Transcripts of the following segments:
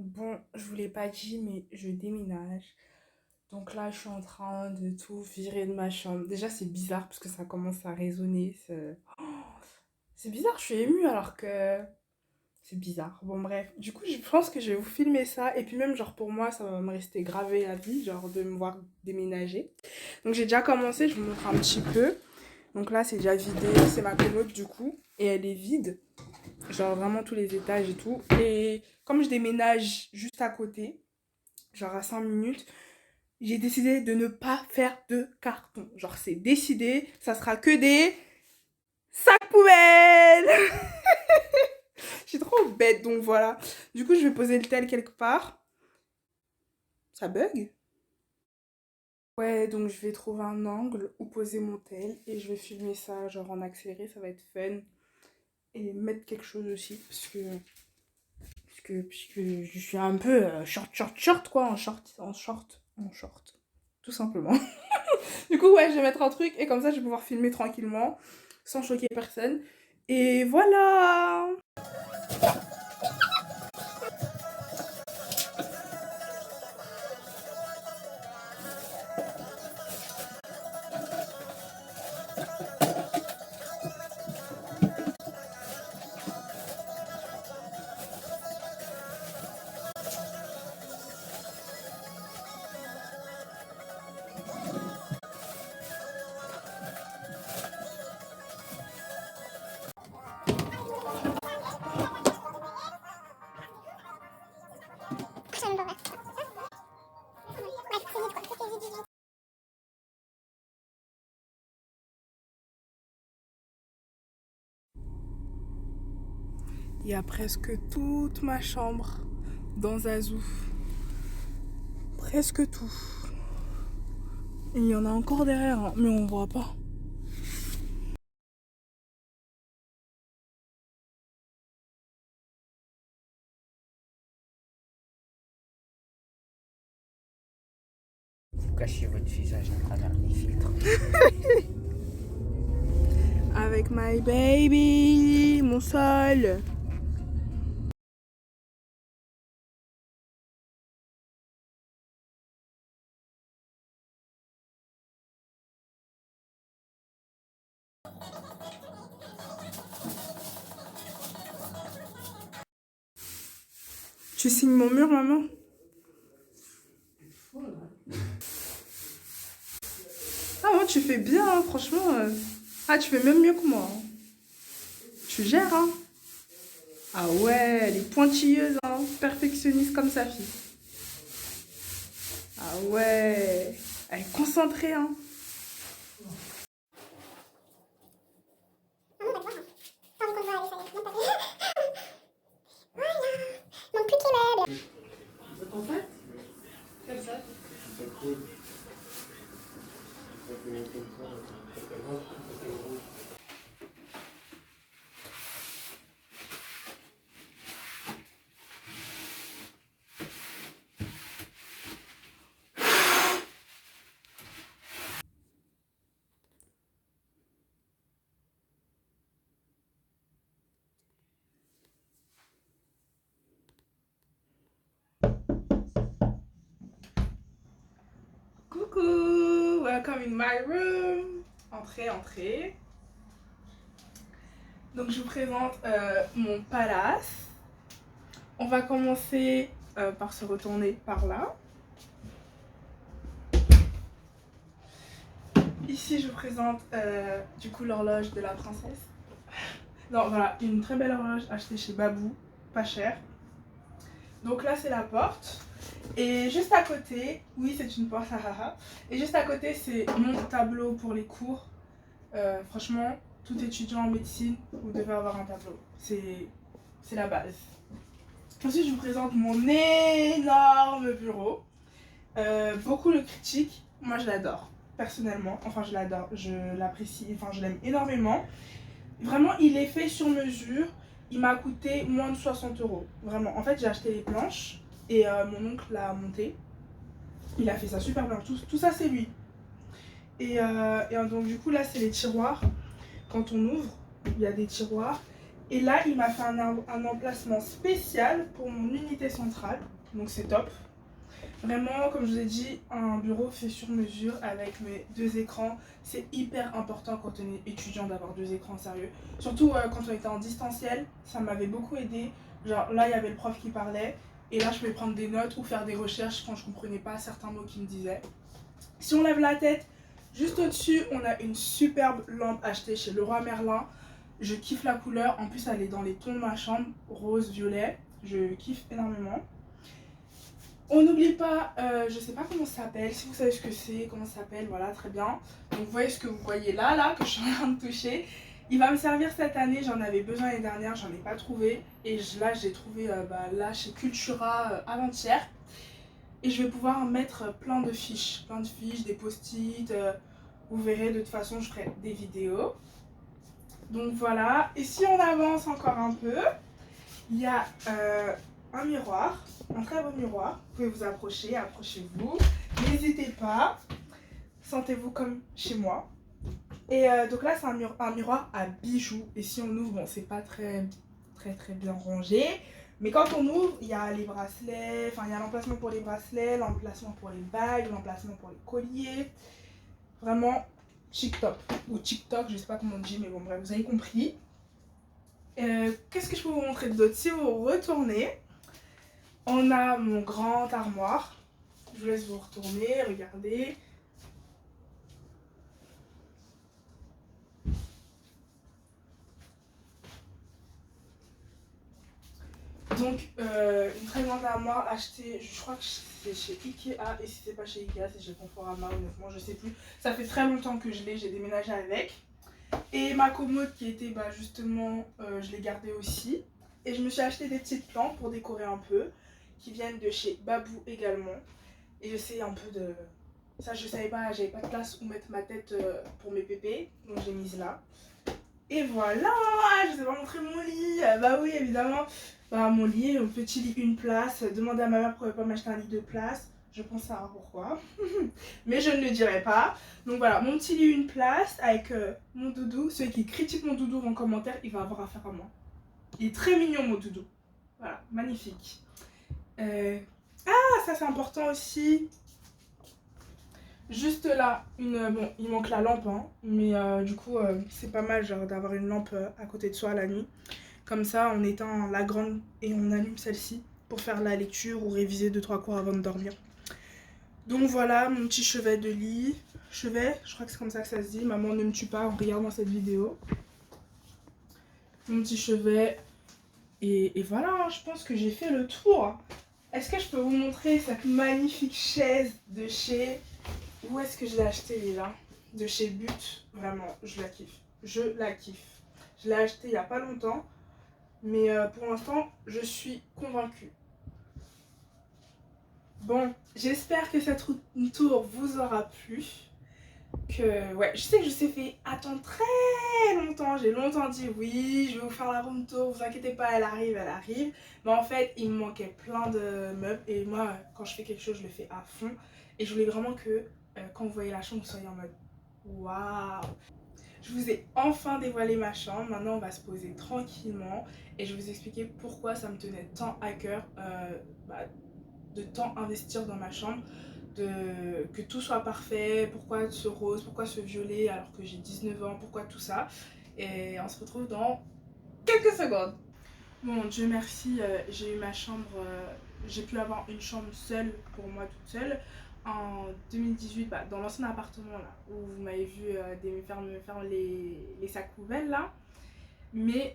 Bon, je vous l'ai pas dit, mais je déménage. Donc là, je suis en train de tout virer de ma chambre. Déjà, c'est bizarre parce que ça commence à résonner. C'est bizarre, je suis émue alors que c'est bizarre. Bon, bref. Du coup, je pense que je vais vous filmer ça. Et puis même, genre, pour moi, ça va me rester gravé à vie, genre, de me voir déménager. Donc j'ai déjà commencé, je vous montre un petit peu. Donc là, c'est déjà vidé. C'est ma commode, du coup. Et elle est vide. Genre, vraiment tous les étages et tout. Et comme je déménage juste à côté, genre à 5 minutes, j'ai décidé de ne pas faire de carton. Genre, c'est décidé, ça sera que des sacs poubelles. Je suis trop bête, donc voilà. Du coup, je vais poser le tel quelque part. Ça bug? Ouais, donc je vais trouver un angle où poser mon tel et je vais filmer ça, genre en accéléré, ça va être fun. Et mettre quelque chose aussi, puisque je suis un peu short, quoi, en short, tout simplement. Du coup, ouais, je vais mettre un truc et comme ça, je vais pouvoir filmer tranquillement, sans choquer personne. Et voilà! Il y a presque toute ma chambre dans Zazou. Presque tout. Et il y en a encore derrière, hein, mais on voit pas. Vous cachez votre visage à travers les filtres. Avec my baby, mon sol. Tu signes mon mur, maman? Ah, moi, tu fais bien, hein, franchement. Ah, tu fais même mieux que moi, hein. Tu gères, hein? Ah ouais, elle est pointilleuse, hein. Perfectionniste comme sa fille. Ah ouais, elle est concentrée, hein. En fait, comme ça. welcome in my room. Entrez, entrez. Donc je vous présente mon palace. On va commencer par se retourner par là. Ici je vous présente du coup l'horloge de la princesse. Non voilà, une très belle horloge achetée chez Babou, pas cher. Donc là c'est la porte. Et juste à côté, oui c'est une porte, et juste à côté c'est mon tableau pour les cours. Franchement, tout étudiant en médecine, vous devez avoir un tableau. C'est la base. Ensuite je vous présente mon énorme bureau. Beaucoup le critiquent, moi je l'adore, personnellement. Enfin je l'adore, je l'apprécie, enfin je l'aime énormément. Vraiment il est fait sur mesure. Il m'a coûté moins de 60 €. Vraiment, en fait j'ai acheté les planches. Et mon oncle l'a monté. Il a fait ça super bien. Tout ça, c'est lui. Et donc, du coup, là, c'est les tiroirs. Quand on ouvre, il y a des tiroirs. Et là, il m'a fait un emplacement spécial pour mon unité centrale. Donc, c'est top. Vraiment, comme je vous ai dit, un bureau fait sur mesure avec mes 2 écrans. C'est hyper important quand on est étudiant d'avoir 2 écrans, sérieux. Surtout quand on était en distanciel, ça m'avait beaucoup aidé. Genre, là, il y avait le prof qui parlait. Et là, je pouvais prendre des notes ou faire des recherches quand je ne comprenais pas certains mots qu'il me disait. Si on lève la tête, juste au-dessus, on a une superbe lampe achetée chez Leroy Merlin. Je kiffe la couleur. En plus, elle est dans les tons de ma chambre, rose, violet. Je kiffe énormément. On n'oublie pas, je sais pas comment ça s'appelle. Si vous savez ce que c'est, comment ça s'appelle, voilà, très bien. Donc, vous voyez ce que vous voyez là, que je suis en train de toucher. Il va me servir cette année, j'en avais besoin l'année dernière, j'en ai pas trouvé. Et là, j'ai trouvé là chez Cultura avant-hier. Et je vais pouvoir mettre plein de fiches, des post-it. Vous verrez, de toute façon, je ferai des vidéos. Donc voilà. Et si on avance encore un peu, il y a un miroir, un très beau miroir. Vous pouvez vous approcher, approchez-vous. N'hésitez pas. Sentez-vous comme chez moi. Et donc là, c'est un miroir à bijoux. Et si on ouvre, bon, c'est pas très bien rangé. Mais quand on ouvre, il y a les bracelets, enfin, il y a l'emplacement pour les bracelets, l'emplacement pour les bagues, l'emplacement pour les colliers. Vraiment, chic-top. Ou TikTok, je sais pas comment on dit, mais bon, bref, vous avez compris. Qu'est-ce que je peux vous montrer d'autre? Si vous retournez, on a mon grand armoire. Je vous laisse vous retourner, regardez. Donc, une très grande armoire achetée, je crois que c'est chez Ikea, et si c'est pas chez Ikea, c'est chez Conforama, honnêtement, je sais plus. Ça fait très longtemps que je l'ai, j'ai déménagé avec. Et ma commode qui était justement, je l'ai gardée aussi. Et je me suis acheté des petites plantes pour décorer un peu, qui viennent de chez Babou également. Et j'essaie un peu de... Ça, je savais pas, j'avais pas de place où mettre ma tête pour mes pépés, donc j'ai mise là. Et voilà, je vous ai pas montré mon lit. Bah oui, évidemment. Mon lit, un petit lit une place. Demandez à ma mère pourquoi elle peut pas m'acheter un lit de place. Je pense savoir pourquoi. Mais je ne le dirai pas. Donc voilà, mon petit lit une place avec mon doudou. Ceux qui critiquent mon doudou en commentaire, il va avoir affaire à moi. Il est très mignon mon doudou. Voilà, magnifique. Ah, ça c'est important aussi. Juste là, bon, il manque la lampe, hein, mais du coup, c'est pas mal genre d'avoir une lampe à côté de soi la nuit. Comme ça, on éteint la grande et on allume celle-ci pour faire la lecture ou réviser 2-3 cours avant de dormir. Donc voilà, mon petit chevet de lit. Chevet, je crois que c'est comme ça que ça se dit. Maman ne me tue pas en regardant cette vidéo. Mon petit chevet. Et voilà, hein, je pense que j'ai fait le tour. Est-ce que je peux vous montrer cette magnifique chaise de chez... Où est-ce que je l'ai acheté déjà? De chez But. Vraiment, je la kiffe. Je la kiffe. Je l'ai acheté il n'y a pas longtemps. Mais pour l'instant, je suis convaincue. Bon, j'espère que cette room tour vous aura plu. Ouais, je sais que je vous ai fait attendre très longtemps. J'ai longtemps dit oui, je vais vous faire la room tour. Vous inquiétez pas, elle arrive, elle arrive. Mais en fait, il me manquait plein de meubles. Et moi, quand je fais quelque chose, je le fais à fond. Et je voulais vraiment que quand vous voyez la chambre, vous soyez en mode waouh. Je vous ai enfin dévoilé ma chambre. Maintenant, on va se poser tranquillement. Et je vais vous expliquer pourquoi ça me tenait tant à cœur de tant investir dans ma chambre. que tout soit parfait, pourquoi ce rose, pourquoi ce violet alors que j'ai 19 ans, pourquoi tout ça. Et on se retrouve dans quelques secondes. Bon, Dieu merci, j'ai eu ma chambre, j'ai pu avoir une chambre seule pour moi toute seule en 2018, bah, dans l'ancien appartement là où vous m'avez vu me faire les sacs poubelles là. Mais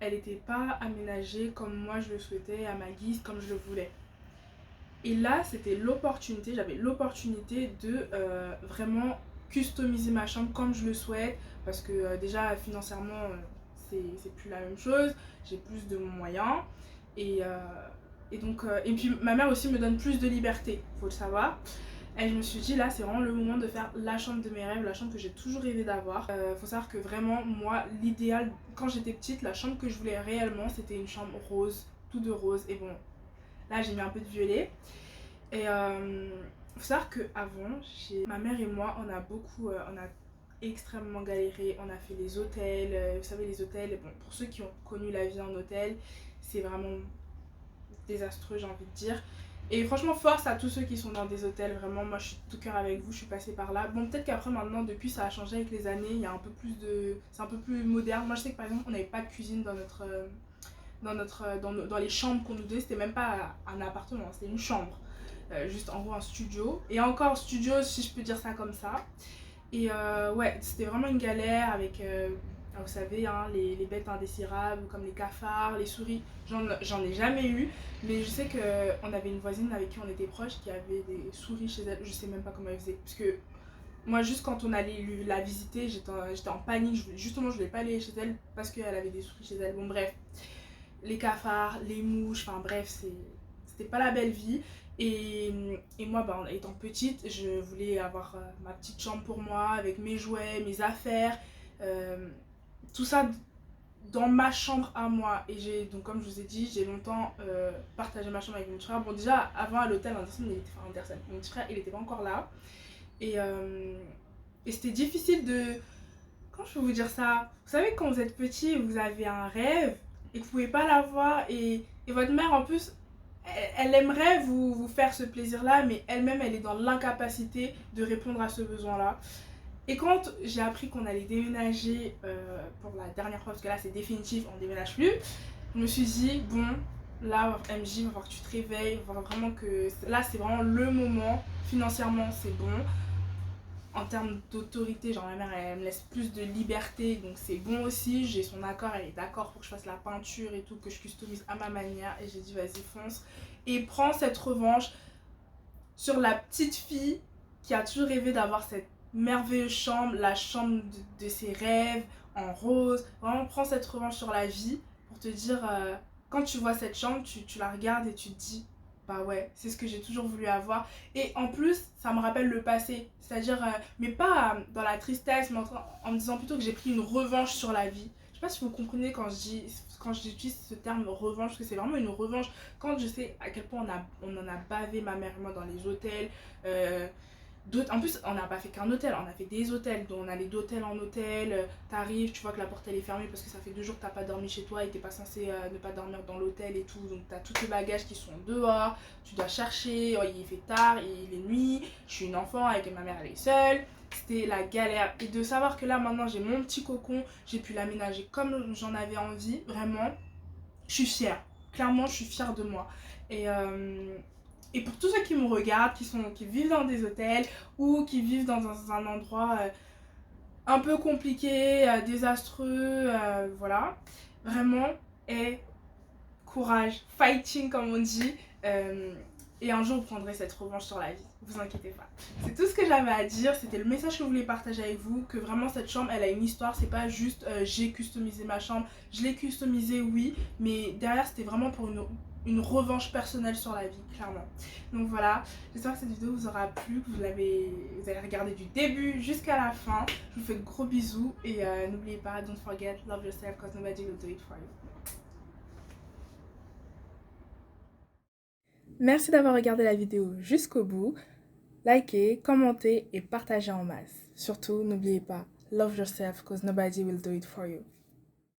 elle n'était pas aménagée comme moi je le souhaitais, à ma guise, comme je le voulais. Et là, c'était l'opportunité, j'avais l'opportunité de vraiment customiser ma chambre comme je le souhaite, parce que déjà financièrement, c'est plus la même chose, j'ai plus de moyens, et, euh, et puis ma mère aussi me donne plus de liberté, faut le savoir. Et je me suis dit là c'est vraiment le moment de faire la chambre de mes rêves, la chambre que j'ai toujours rêvé d'avoir. Faut savoir que vraiment moi l'idéal quand j'étais petite, la chambre que je voulais réellement c'était une chambre rose, tout de rose. Et bon là j'ai mis un peu de violet. Et faut savoir qu'avant, ma mère et moi, on a extrêmement galéré. On a fait les hôtels, vous savez les hôtels, bon, pour ceux qui ont connu la vie en hôtel, c'est vraiment désastreux j'ai envie de dire. Et franchement force à tous ceux qui sont dans des hôtels, vraiment moi je suis de tout cœur avec vous, je suis passée par là. Bon peut-être qu'après maintenant depuis ça a changé avec les années, il y a un peu plus de... c'est un peu plus moderne. Moi je sais que par exemple on n'avait pas de cuisine dans les chambres qu'on nous donnait, c'était même pas un appartement, c'était une chambre. Juste en gros un studio. Et encore studio si je peux dire ça comme ça. Et ouais, c'était vraiment une galère avec, vous savez, hein, les bêtes indésirables comme les cafards, les souris. J'en ai jamais eu, mais je sais qu'on avait une voisine avec qui on était proche qui avait des souris chez elle. Je sais même pas comment elle faisait. Parce que moi, juste quand on allait la visiter, j'étais en panique. Justement, je voulais pas aller chez elle parce qu'elle avait des souris chez elle. Bon, bref, les cafards, les mouches, enfin bref, c'était pas la belle vie. Et moi, bah, en étant petite, je voulais avoir ma petite chambre pour moi, avec mes jouets, mes affaires, euh, tout ça dans ma chambre à moi. Et donc comme je vous ai dit, j'ai longtemps partagé ma chambre avec mon petit frère. Bon déjà, avant à l'hôtel, mon petit frère, il était pas encore là. Et, euh, et c'était difficile de... Comment je peux vous dire ça? Vous savez, quand vous êtes petit, vous avez un rêve et que vous pouvez pas l'avoir. Et votre mère, en plus, elle aimerait vous faire ce plaisir-là, mais elle-même, elle est dans l'incapacité de répondre à ce besoin-là. Et quand j'ai appris qu'on allait déménager pour la dernière fois, parce que là, c'est définitif, on déménage plus, je me suis dit, bon, là, MJ, il va falloir que tu te réveilles, il va falloir vraiment que... Là, c'est vraiment le moment. Financièrement, c'est bon. En termes d'autorité, genre ma mère elle me laisse plus de liberté, donc c'est bon aussi. J'ai son accord, elle est d'accord pour que je fasse la peinture et tout, que je customise à ma manière. Et j'ai dit vas-y fonce et prends cette revanche sur la petite fille qui a toujours rêvé d'avoir cette merveilleuse chambre, la chambre de ses rêves en rose. Vraiment prends cette revanche sur la vie pour te dire quand tu vois cette chambre, tu la regardes et tu te dis bah ouais, c'est ce que j'ai toujours voulu avoir. Et en plus, ça me rappelle le passé. C'est-à-dire, mais pas dans la tristesse, mais en me disant plutôt que j'ai pris une revanche sur la vie. Je sais pas si vous comprenez quand j'utilise ce terme revanche, parce que c'est vraiment une revanche. Quand je sais à quel point on en a bavé, ma mère et moi, dans les hôtels. En plus, on n'a pas fait qu'un hôtel, on a fait des hôtels. Donc on allait d'hôtel en hôtel. T'arrives, tu vois que la porte elle est fermée parce que ça fait 2 jours que t'as pas dormi chez toi et t'es pas censé ne pas dormir dans l'hôtel et tout. Donc t'as tous tes bagages qui sont dehors. Tu dois chercher. Oh, il fait tard, il est nuit. Je suis une enfant avec ma mère, elle est seule. C'était la galère. Et de savoir que là maintenant j'ai mon petit cocon, j'ai pu l'aménager comme j'en avais envie. Vraiment, je suis fière. Clairement, je suis fière de moi. Et, euh, et pour tous ceux qui me regardent, qui vivent dans des hôtels ou qui vivent dans un endroit un peu compliqué, désastreux, voilà, vraiment, et courage, fighting comme on dit. Euh, et un jour, vous prendrez cette revanche sur la vie. Vous inquiétez pas. C'est tout ce que j'avais à dire. C'était le message que je voulais partager avec vous. Que vraiment, cette chambre, elle a une histoire. C'est pas juste j'ai customisé ma chambre. Je l'ai customisée, oui. Mais derrière, c'était vraiment pour une revanche personnelle sur la vie, clairement. Donc voilà. J'espère que cette vidéo vous aura plu. Que vous avez regardé du début jusqu'à la fin. Je vous fais de gros bisous. Et n'oubliez pas, don't forget, love yourself because nobody will do it for you. Merci d'avoir regardé la vidéo jusqu'au bout. Likez, commentez et partagez en masse. Surtout, n'oubliez pas, love yourself because nobody will do it for you.